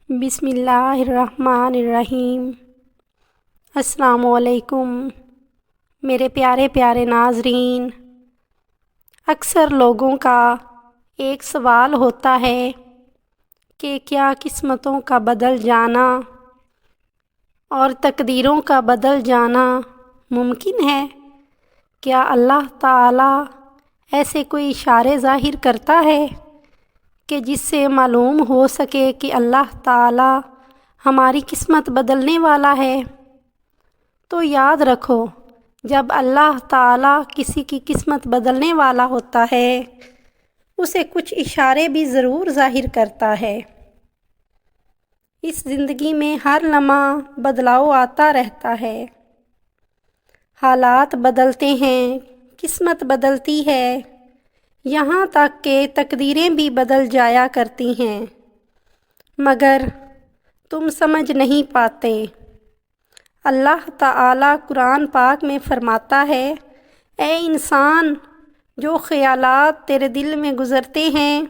بسم اللہ الرحمن الرحیم۔ السلام علیکم میرے پیارے پیارے ناظرین۔ اکثر لوگوں کا ایک سوال ہوتا ہے کہ کیا قسمتوں کا بدل جانا اور تقدیروں کا بدل جانا ممکن ہے؟ کیا اللہ تعالیٰ ایسے کوئی اشارے ظاہر کرتا ہے کہ جس سے معلوم ہو سکے کہ اللہ تعالیٰ ہماری قسمت بدلنے والا ہے؟ تو یاد رکھو، جب اللہ تعالیٰ کسی کی قسمت بدلنے والا ہوتا ہے اسے کچھ اشارے بھی ضرور ظاہر کرتا ہے۔ اس زندگی میں ہر لمحہ بدلاؤ آتا رہتا ہے، حالات بدلتے ہیں، قسمت بدلتی ہے، یہاں تک کہ تقدیریں بھی بدل جایا کرتی ہیں، مگر تم سمجھ نہیں پاتے۔ اللہ تعالیٰ قرآن پاک میں فرماتا ہے، اے انسان، جو خیالات تیرے دل میں گزرتے ہیں،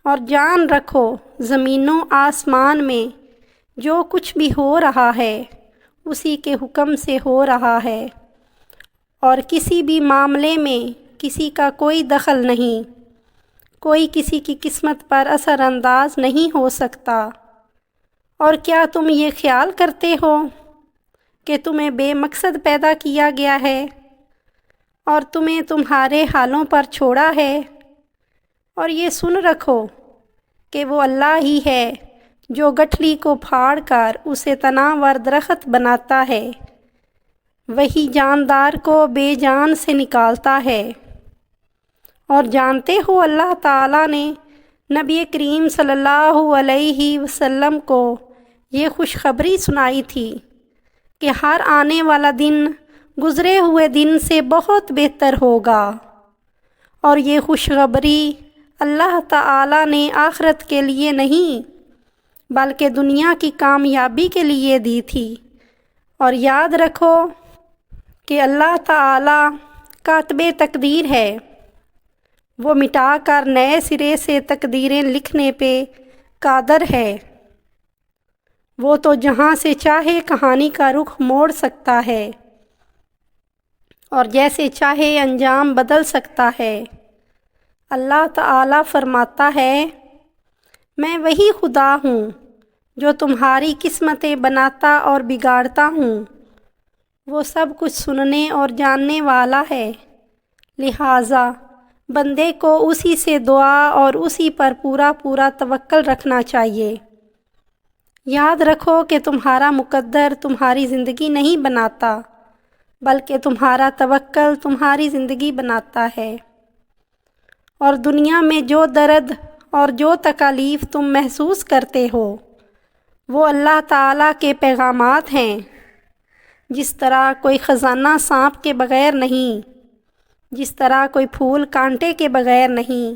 اور جان رکھو زمین و آسمان میں جو کچھ بھی ہو رہا ہے اسی کے حکم سے ہو رہا ہے، اور کسی بھی معاملے میں کسی کا کوئی دخل نہیں، کوئی کسی کی قسمت پر اثر انداز نہیں ہو سکتا۔ اور کیا تم یہ خیال کرتے ہو کہ تمہیں بے مقصد پیدا کیا گیا ہے اور تمہیں تمہارے حالوں پر چھوڑا ہے؟ اور یہ سن رکھو کہ وہ اللہ ہی ہے جو گٹھلی کو پھاڑ کر اسے تناور درخت بناتا ہے، وہی جاندار کو بے جان سے نکالتا ہے۔ اور جانتے ہو اللہ تعالیٰ نے نبی کریم صلی اللہ علیہ وسلم کو یہ خوشخبری سنائی تھی کہ ہر آنے والا دن گزرے ہوئے دن سے بہت بہتر ہوگا، اور یہ خوشخبری اللہ تعالیٰ نے آخرت کے لیے نہیں بلکہ دنیا کی کامیابی کے لیے دی تھی۔ اور یاد رکھو کہ اللہ تعالیٰ کاتب تقدیر ہے، وہ مٹا کر نئے سرے سے تقدیریں لکھنے پہ قادر ہے۔ وہ تو جہاں سے چاہے کہانی کا رخ موڑ سکتا ہے اور جیسے چاہے انجام بدل سکتا ہے۔ اللہ تعالیٰ فرماتا ہے، میں وہی خدا ہوں جو تمہاری قسمتیں بناتا اور بگاڑتا ہوں، وہ سب کچھ سننے اور جاننے والا ہے، لہٰذا بندے کو اسی سے دعا اور اسی پر پورا توکل رکھنا چاہیے۔ یاد رکھو کہ تمہارا مقدر تمہاری زندگی نہیں بناتا بلکہ تمہارا توکل تمہاری زندگی بناتا ہے۔ اور دنیا میں جو درد اور جو تکالیف تم محسوس کرتے ہو وہ اللہ تعالیٰ کے پیغامات ہیں۔ جس طرح کوئی خزانہ سانپ کے بغیر نہیں، جس طرح کوئی پھول کانٹے کے بغیر نہیں،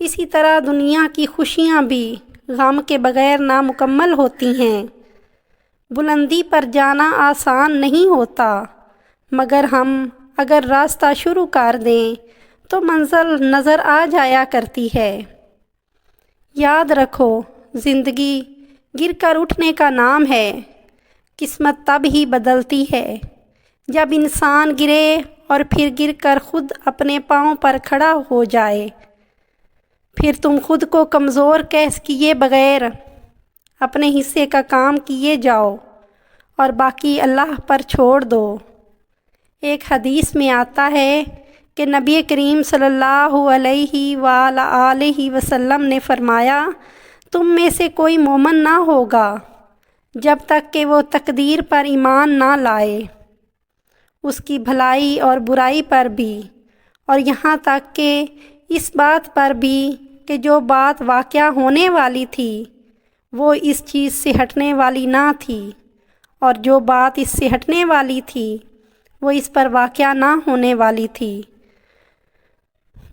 اسی طرح دنیا کی خوشیاں بھی غم کے بغیر نامکمل ہوتی ہیں۔ بلندی پر جانا آسان نہیں ہوتا، مگر ہم اگر راستہ شروع کر دیں تو منزل نظر آ جایا کرتی ہے۔ یاد رکھو، زندگی گر کر اٹھنے کا نام ہے۔ قسمت تب ہی بدلتی ہے جب انسان گرے اور پھر گر کر خود اپنے پاؤں پر کھڑا ہو جائے۔ پھر تم خود کو کمزور کیے بغیر اپنے حصے کا کام کیے جاؤ اور باقی اللہ پر چھوڑ دو۔ ایک حدیث میں آتا ہے کہ نبی کریم صلی اللہ علیہ وآلہ وسلم نے فرمایا، تم میں سے کوئی مومن نہ ہوگا جب تک کہ وہ تقدیر پر ایمان نہ لائے، اس کی بھلائی اور برائی پر بھی، اور یہاں تک کہ اس بات پر بھی کہ جو بات واقعہ ہونے والی تھی وہ اس چیز سے ہٹنے والی نہ تھی، اور جو بات اس سے ہٹنے والی تھی وہ اس پر واقعہ نہ ہونے والی تھی۔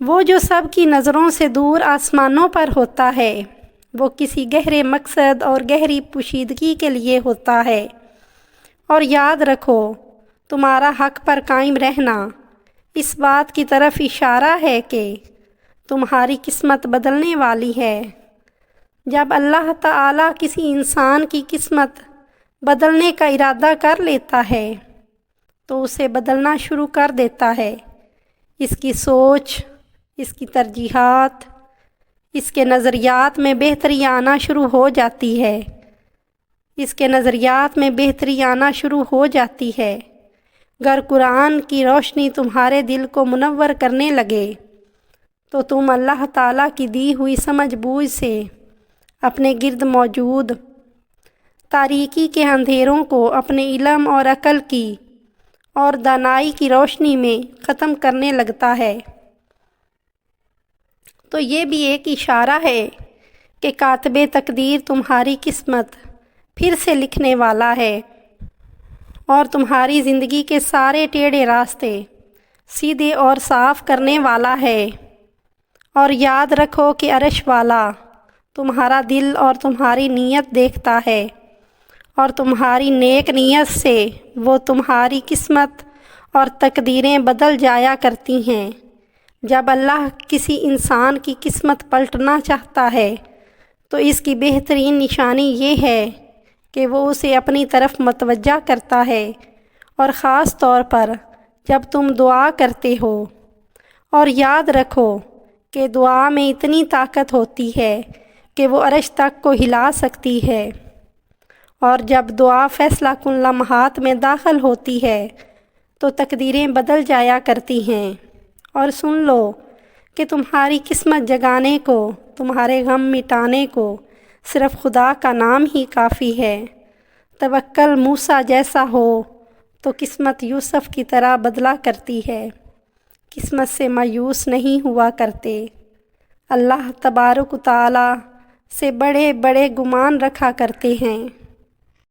وہ جو سب کی نظروں سے دور آسمانوں پر ہوتا ہے وہ کسی گہرے مقصد اور گہری پوشیدگی کے لیے ہوتا ہے۔ اور یاد رکھو، تمہارا حق پر قائم رہنا اس بات کی طرف اشارہ ہے کہ تمہاری قسمت بدلنے والی ہے۔ جب اللہ تعالیٰ کسی انسان کی قسمت بدلنے کا ارادہ کر لیتا ہے تو اسے بدلنا شروع کر دیتا ہے۔ اس کی سوچ، اس کی ترجیحات، اس کے نظریات میں بہتری آنا شروع ہو جاتی ہے۔ اس کے نظریات میں بہتری آنا شروع ہو جاتی ہے۔ اگر قرآن کی روشنی تمہارے دل کو منور کرنے لگے تو تم اللہ تعالیٰ کی دی ہوئی سمجھ بوجھ سے اپنے گرد موجود تاریکی کے اندھیروں کو اپنے علم اور عقل کی اور دانائی کی روشنی میں ختم کرنے لگتا ہے۔ تو یہ بھی ایک اشارہ ہے کہ کاتب تقدیر تمہاری قسمت پھر سے لکھنے والا ہے اور تمہاری زندگی کے سارے ٹیڑھے راستے سیدھے اور صاف کرنے والا ہے۔ اور یاد رکھو کہ عرش والا تمہارا دل اور تمہاری نیت دیکھتا ہے، اور تمہاری نیک نیت سے وہ تمہاری قسمت اور تقدیریں بدل جایا کرتی ہیں۔ جب اللہ کسی انسان کی قسمت پلٹنا چاہتا ہے تو اس کی بہترین نشانی یہ ہے کہ وہ اسے اپنی طرف متوجہ کرتا ہے، اور خاص طور پر جب تم دعا کرتے ہو۔ اور یاد رکھو کہ دعا میں اتنی طاقت ہوتی ہے کہ وہ عرش تک کو ہلا سکتی ہے، اور جب دعا فیصلہ کن لمحات میں داخل ہوتی ہے تو تقدیریں بدل جایا کرتی ہیں۔ اور سن لو کہ تمہاری قسمت جگانے کو، تمہارے غم مٹانے کو صرف خدا کا نام ہی کافی ہے۔ توکل موسیٰ جیسا ہو تو قسمت یوسف کی طرح بدلا کرتی ہے۔ قسمت سے مایوس نہیں ہوا کرتے۔ اللہ تبارک و تعالیٰ سے بڑے بڑے گمان رکھا کرتے ہیں۔